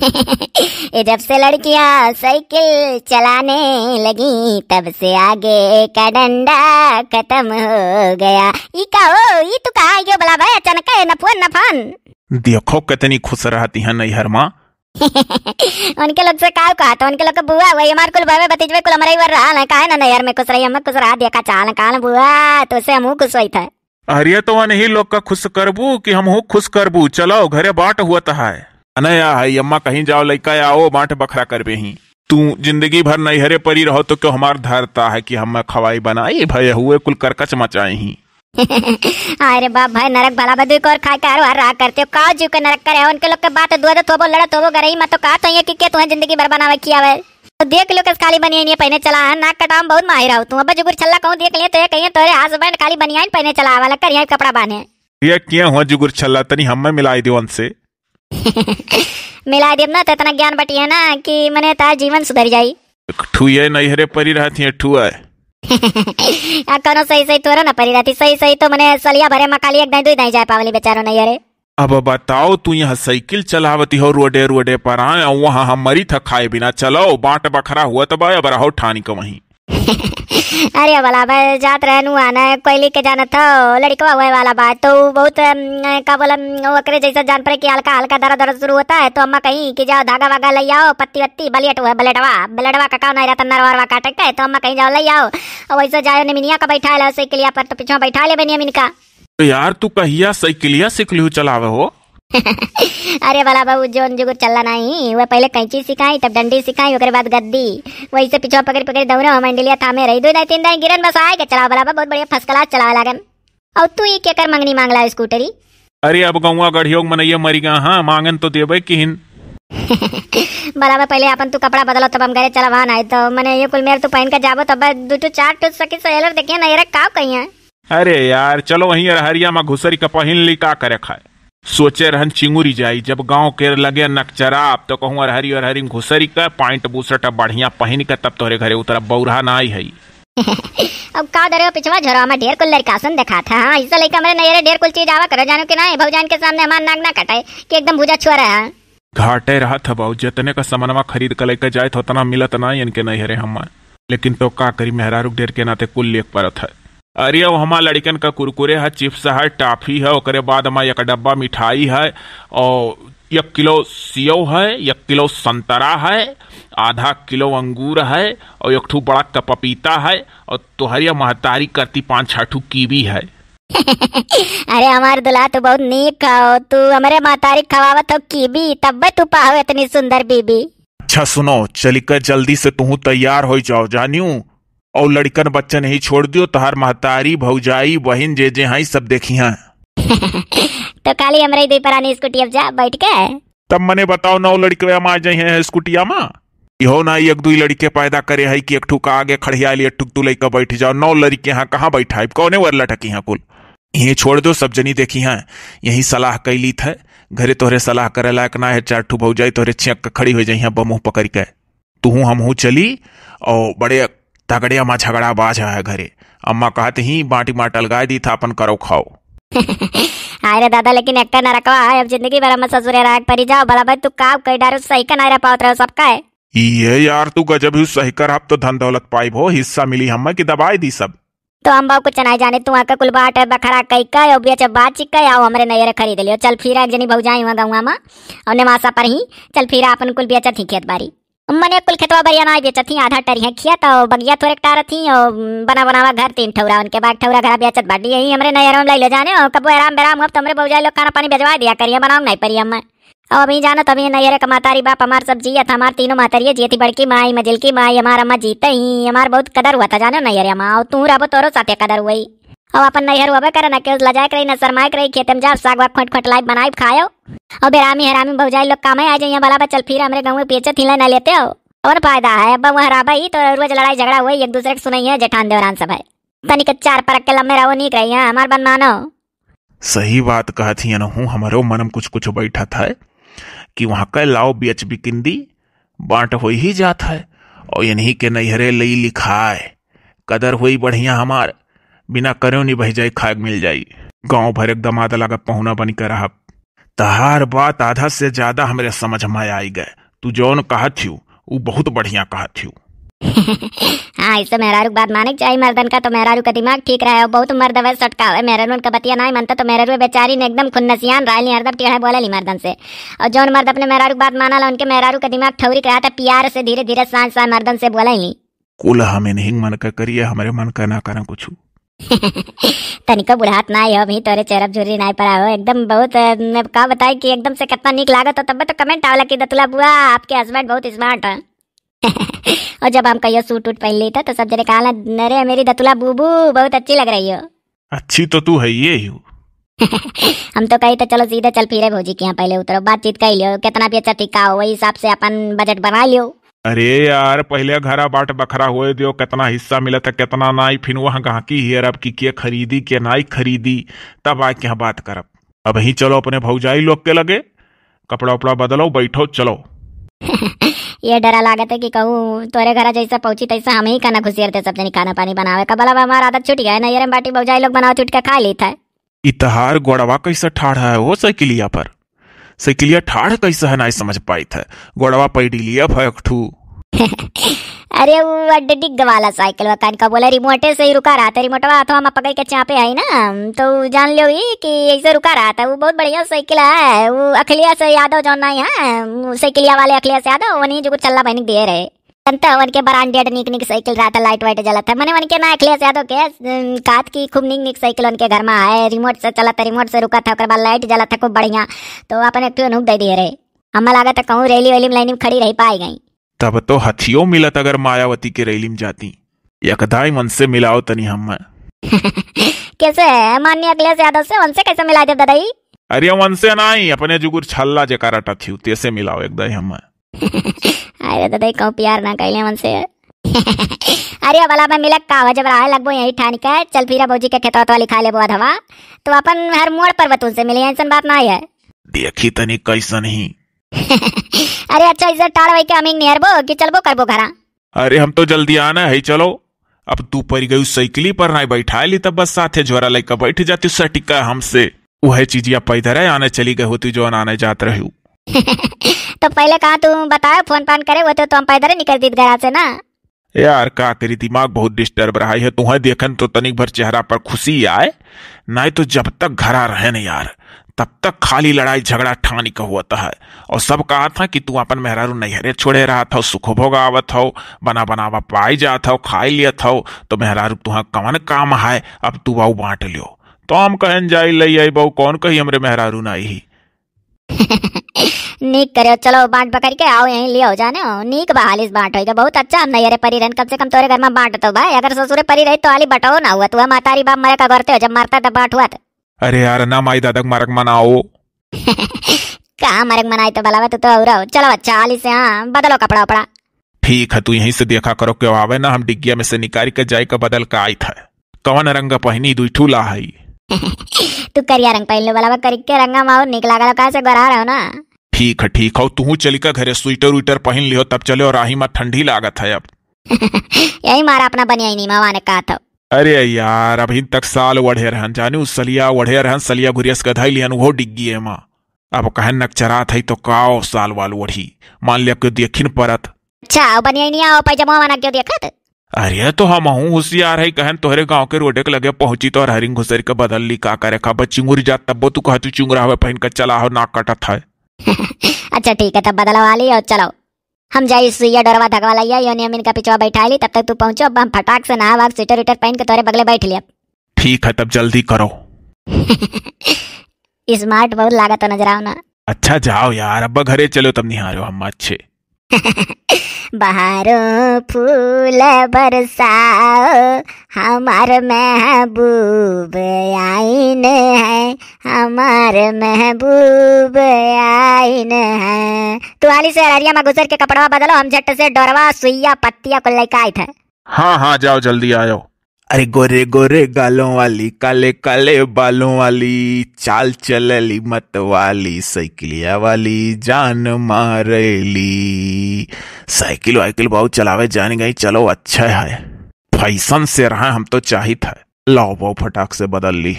जब से लड़कियां साइकिल चलाने लगी तब से आगे का डंडा खत्म हो गया। ई का हो, ई तू कहाँ गयो भला भाई अचानक है न फोन। देखो कितनी खुश रहती है नैहर माँ। उनके लोग से का कहा तो उनके लोग का बुआ वही हमार कुल भावे भतीजवे कुल हमारे वर रहा काहे ना नैहर में खुश रही हम खुश रहा देखा चाल काल बुआ तो से हम खुश होई था। अरे तो नहीं लोग का खुश करबू कि हम हो खुश करबू। चलो घरे बाट हुआ है अनया है अम्मा कहीं जाओ लइका आओ बांट बखरा करबे ही। तू जिंदगी भर नैहरे परी रहो तो क्यों हमार धरता है कि हम खवाई बनाई भय हुए कुल करकच मचाए ही। अरे बाप भाई नरक भला बदू और खाए कार हर रहा करते हो का जीव के नरक करे उनके लोग के बात दुआ थोबो लड़ा थोबो गरई मत तो का तो ये कि तुम्हें जिंदगी भर बनावे किया है तो देख लो खाली बनियान पहने चला है नाक कटाम बहुत माहिर हो तू अब जुगुर छल्ला कहूं देख लिए तो कहीं तोरे हस्बैंड खाली बनियान पहने चला वाला कर यहां कपड़ा बांधे ये क्या हुआ जुगुर छल्ला तनी हमें मिलाई दियो से। मिला देब ना तो इतना ज्ञान बटिया ना कि मने तार जीवन सुधर जाई। ठुए नैहरे परी रहती है ठुआ कनो सही सही तोरा ना परी रहती सही सही तो मने सलिया भरे मकाली एक दिन दो दिन जाए पावली बेचारो नैहरे। अब बताओ तू यहाँ साइकिल चलावती हो रोडे रोडे पर आए और वहाँ हम मरी था खाए बिना चलो बाट बखरा हुआ तो बाया बरा हो ठानी को वहीं। अरे वाला भाई जात रहनु आना कोयली के जाना था लड़का हुए वाला बात तो बहुत का बोला वकरे जैसा जान पड़े कि हल्का हल्का दर्द शुरू होता है तो अम्मा कहीं कि जाओ धागा वागा ले आओ पत्ती वत्ती बलियट हुआ बलेटवा का काव नहीं रहता नरवा काटे का तो अम्मा कहीं जाओ ले आओ और वैसे जाओ निमिनिया का बैठा है साइकिलिया पर तो पीछे बैठा ले बेनियामिन का। तो यार तू कहिया साइकिलिया सीख लियो चलावे हो। अरे वाला बाबू जोन जुगुर चलना नहीं वो पहले कैंची सिखाई तब डंडी सिखाई उसके बाद गद्दी वही से पीछे पकड़ पकड़ दौड़ा मंडलिया थामे रही 2 3 दिन गिरन बस आए के चला वाला बहुत बढ़िया फर्स्ट क्लास चला लागन। और तू ये क्या कर मंगनी मांगला स्कूटरी। अरे अब गौवा गढ़ियों मनैया मरी गा हाँ मांगन तो देबे किहिन। बराबर पहले अपन तू कपड़ा बदलो तब हम घरे चला वहां आए तो मने ये कुल मेरे तू पहन के जाबो तब 2 4 टूट सके सहेलर देखिए ना ये का कहीं है। अरे यार चलो वहीं हरिया में घुसरी का पहिन ली का करे खाए सोचे रहन चिंगुरी जाई जब गांव के लगे नकचराब तो कहूँ हरी घुसरी का पॉइंट बूसट बढ़िया पहन के तब तोरे घरे उतर बौरा ना आई है। अब का डरे पिछवा झरा में ढेर कुल लड़कासन देखा था हाँ ऐसा लड़का मेरे नैरे ढेर कुल चीज आवा करो जानो कि ना भौजान के सामने हमार नाक ना कटाए कि एकदम भुजा छुआ रहा घाटे रहा था बाबू जितने का सामानवा खरीद कर लेकर जाए तो उतना मिलत ना इनके नैहरे हम लेकिन तो का करी मेहरारू ढेर के नाते कुल लेक परत है। अरे वो हमार लड़कन का कुरकुरे है चिप्स है टाफी है और बाद में 1 डब्बा मिठाई है और 1 किलो सेव है 1 किलो संतरा है आधा किलो अंगूर है और 1 ठू बड़ा का पपीता है और तुहरिया महतारी करती 5-6 ठू कीवी है। अरे हमार दुल्हा तो बहुत नीक खाओ तू हमारे महतारी खवावत हो कीवी तब तू पाओ इतनी सुंदर बीबी। अच्छा सुनो चली कर जल्दी से तू तैयार हो जाओ जानियो और लड़कन बच्चन ही छोड़ दियो तहार महतारी भौजाई बहन जे हाई सब देखी हैं। तो काली हमरे दे परानी स्कूटी अब जा बैठ के तब मने बताओ 9 लड़के आ जाए हैं स्कूटिया में इहो ना 1-2 लड़के पैदा करे है कि 1 ठू का आगे खड़िया लिए टुक तू लेकर बैठ जाओ 9 लड़के यहाँ कहाँ बैठा है कौने वर लटकी हैं कुल यही छोड़ दो सब जनी देखी हैं यही सलाह कैली थे घरे तोहरे सलाह करे लायक ना है 4 ठू भौजाई तोहरे छेक खड़ी हो जाई बमुह पकड़ के तू हम चली और बड़े तगड़िया माँ झगड़ा बाज है घरे अम्मा कहते ही बाटी माटल गाय दी था अपन करो खाओ। अरे दादा लेकिन एक न रखवा अब जिंदगी भर मत ससुरे राग परी जाओ भला भाई तू का कई डारो सही का ना पावत रहो सबका है ये यार तू गजब ही सही कर अब तो धन दौलत पाई भो हिस्सा मिली हमें की दबाई दी सब तो हम बाबू कुछ नहीं जाने तू आका कुल बाट बखरा कई का और बेच बात चिक का आओ हमरे नैरे खरीद लियो चल फिर एक जनी भौजाई हुआ गाँव में और नेमासा पर ही चल फिर अपन कुल बेचा थी खेत बारी मने कुल खेतवा बरिया ना बेचत थी आधा टरिया खिया तो बगिया थोड़े टार थी और बना बनावा घर 3 ठौरा उनके बाद ठौरा घर बेचत बाड़ी यही हमरे नैरों ले जाने और कबो आराम बेराम अब तुमरे भौजाई लोग खाना पानी भेजवा दिया करिए बनाओ नहीं परी हम और अभी जानो तभी नैरे का मातारी बाप हमार सब जिया था हमार तीनों मातारिये जियती बड़की माई मजिल की माई हमार अम्मा जीते ही हमार बहुत कदर हुआ था जानो नैरे अम्मा और तू रहो तोरो साथे कदर हुई और अपन नैहर हुआ करे ना के लजाए करे न शरमाए करे खेत में जा साग वाग खोट खोट लाई बनाई खायो और बेरामी हरामी भौजाई लोग काम आ जाइए भला चल फिर हमरे गाँव में बेचत ही ना लेते हो और फायदा है अब वह हराबा ही तो रोज लड़ाई झगड़ा हुई एक दूसरे को सुनाई है जेठान देवरान सब है तनिक 4 परक के लम्बे रहो नहीं रही है हमार बन मानो। सही बात कहा थी न हूँ हमारो मनम कुछ बैठा था कि वहाँ का लाओ बेच बिकिंदी बांट हो ही जाता है और यही के नैहरे लई लिखाए कदर हुई बढ़िया हमार बिना करो नहीं बह जाए खाग मिल जाई गाँव भर एक दमाद लगा पहुना बन कर रहा तहार बात आधा से ज्यादा हमरे समझ में आई गए। तू जौन कहत थी वो बहुत बढ़िया कहत थी। हाँ, इससे मेहरारू बात माने चाहिए मर्दन का, तो मेहरारू का दिमाग ठीक रहे। बहुत मर्द वैसे सटका है, मेहरारू का बतिया नहीं मनता, तो मेहरारू बेचारी ने एकदम खुन्नसियान रायली हरदम टेढ़ा बोला ली मर्दन से। और जौन मर्द अपने मेहरारू बात माना ला, उनके मेहरारू का दिमाग ठौरी रहा था, प्यार से धीरे धीरे सांस सांस मर्दन से बोला ही। कुल हमें नहीं मन का करिए, हमारे मन का ना करा कुछ। तनिको बुढ़ात ना हो भी, तोरे चेहरा झुर्री नहीं पड़ा हो एकदम। बहुत का बताई कि एकदम से कितना निक लागत हो, तब तो कमेंट आवला कि दतुला बुआ आपके हस्बैंड बहुत स्मार्ट है। और जब हम कहियो सूट उट पहन ली था तो सब जने कहा, अरे मेरी दतुला बूबू बहुत अच्छी लग रही हो। अच्छी तो तू है ये ही। हम तो कही तो चलो सीधे चल फिरे भौजी के यहाँ पहले उतरो, बातचीत कर लियो, कितना भी अच्छा टिका हो वही हिसाब से अपन बजट बना लियो। अरे यार पहले घरा बाट बखरा हुए दियो, कितना हिस्सा मिला था कितना नाई, फिर वहाँ गाहकी हियर अब की खरीदी के नाई खरीदी, तब आके यहाँ बात करब। अब ही चलो अपने भौजाई लोग के लगे, कपड़ा उपड़ा बदलो, बैठो चलो। ये डरा लागत है कि कहूँ तोरे घर जैसा पहुंची तैसा हम ही खाना खुशियर थे, सब जनी खाना पानी बनावे का बला हमारा आदत छूट गया है ना। ये बाटी भौजाई लोग बनाओ उठ के खा लेता है। इतहार गोड़वा कैसा ठाढ़ा है वो साइकिलिया पर, साइकिलिया ठाढ़ कैसा है ना समझ पाई था। गोड़वा पैडी लिया फैक्ठू। अरे वो डिग वाला साइकिल वकान का बोला, रिमोटे से ही रुका रहा था, रिमोटवा हाथों में पकड़ के चापे है ना, तो जान लो ही कि ऐसे रुका रहा था। वो बहुत बढ़िया साइकिल है, वो अखिलिया से यादव जो नहीं है, साइकिलिया वाले अखिलिया से यादव वही जो चल्ला बहनी दे रहे वन के ब्रांडेड निक निक साइकिल रहा था, लाइट वाइट जला था। मैंने वन के ना अखिलिया से यादव के कात की खूब निक निक साइकिल उनके घर में है, रिमोट से चला था, रिमोट से रुका था, बाद लाइट जला था खूब बढ़िया, तो अपन एक नुक दे दिए रहे। हमें लगा था कहूँ रैली वैली में लाइन में खड़ी रही पाई गई। तब तो हथियो मिलत अगर मायावती के रैली में जाती, यकदाई मन से मिलाओ तनी हम। कैसे मान्य अखिलेश यादव से मन से कैसे मिला दे दादाई? अरे मन से नहीं, अपने जुगुर छल्ला जकारा टथी तैसे मिलाओ एकदम हम। अरे दादाई कहूँ प्यार ना कहले मन से। अरे वाला मैं मिलक का जब रहा लगभग यही ठान के चल फिरा भौजी के खेतवा वाली खा ले बुआ धवा, तो अपन हर मोड़ पर बतून से मिले, ऐसा बात नहीं है। देखी तनी कैसा नहीं। अरे अच्छा इधर टाड़ वही के हमिंग नहीं हरबो कि चलबो करबो घरा। अरे हम तो जल्दी आना है चलो। अब तू पर गई साइकिली पर नहीं बैठा ली, तब बस साथे झोरा लेकर बैठ जाती सटिका हमसे। वह चीजिया पैदर है आने चली गई होती जो आने जात रही। तो पहले कहा तू बताओ, फोन पान करे वो तो हम पैदल निकल दी घर से ना। यार का करी, दिमाग बहुत डिस्टर्ब रहा है। तुम्हें देखन तो तनिक भर चेहरा पर खुशी आए, नहीं तो जब तक घरा रहे न यार तब तक खाली लड़ाई झगड़ा ठानी का हुआ है। और सब कहा था कि तू अपन मेहरारू नैहरे छोड़े रहा था, सुखो भोग आवत हो, बना बनावा पाई जात हो, खाई लियत हो, तो मेहरारू तुहा कवन काम है, अब तू बाऊ बांट लियो। तो हम कहन जाई लई आई बहु, कौन कही हमरे मेहरारू ना ही। नीक करे चलो बांट पकड़ के आओ यहीं ले हो जाने हो, नीक बहालिस बांट होगा बहुत अच्छा। हम नैहरे परी रहन, कम से कम तोरे घर में बांट तो भाई, अगर ससुरे परी रही तो आली बटाओ ना हुआ, तू मातारी बाप मरे का करते हो, जब मारता तब बांट हुआ। अरे यार ना माई दादक मारक मनाओ। कहाँ मरक मनाई तो बलावा, तू तो और चलो अच्छा आली से, हाँ बदलो कपड़ा उपड़ा। ठीक है तू यहीं से देखा करो क्यों आवे ना, हम डिग्गिया में से निकाल के जाए का बदल का आई था। कवन रंग पहनी दुई ठूला है। तू करिया रंग पहन लो बलावा, करके रंगा माओ निकला गला कहा से गरा रहे हो ना। ठीक है तू चली का घरे स्वेटर विटर पहन लियो तब चले, और राही में ठंडी लागत है अब। यही मारा अपना बनिया ही नहीं मामा ने कहा था। अरे यार अभी तक साल वढ़े रहन, जाने उस सलिया वढ़े रहन, सलिया घुरियस गधाई लियन वो डिग्गी है माँ। अब कहन नक्चरा थी तो काओ साल वाल वढ़ी, मान लिया क्यों देखिन परत। अच्छा बनिया ही नहीं आओ पैजामा माना क्यों देखत। अरे तो हम हूँ होशियार है, कहन तोहरे गांव के रोडे के लगे पहुंची तो हरिंग घुसर के बदल ली का करे खा चिंगुर जात, तब तू कह तू चिंगुरा हुए पहन कर चला हो नाक कटत है। अच्छा ठीक है तब बदलवा ली और चलो हम जाइए सुइया डरवा धगवा लिया, योनी अमीन का पिछवा बैठा ली, तब तक तू पहुंचो, अब हम फटाक से नहा वाग स्वेटर विटर पहन के तोरे बगले बैठ लिया। ठीक है तब जल्दी करो। स्मार्ट बहुत लागत तो नजर आओ ना। अच्छा जाओ यार, अब घरे चलो तब निहारो हम अच्छे। बहारों फूल बरसाओ, हमार महबूब आइन है, हमार महबूब आइन है। तू आली से अरिया में गुजर के कपड़ा बदलो, हम झट से डोरवा सुइया पत्तिया को लेकर आए थे। हाँ जाओ जल्दी आ जाओ। अरे गोरे गोरे गालों वाली, काले काले बालों वाली, चाल चलली मत वाली, साइकिलिया वाली जान मारेली। साइकिल वाइकिल बहुत चलावे जान गई, चलो अच्छा है, फैशन से रहा हम तो चाहिए था। लाओ बहु फटाक से बदल ली।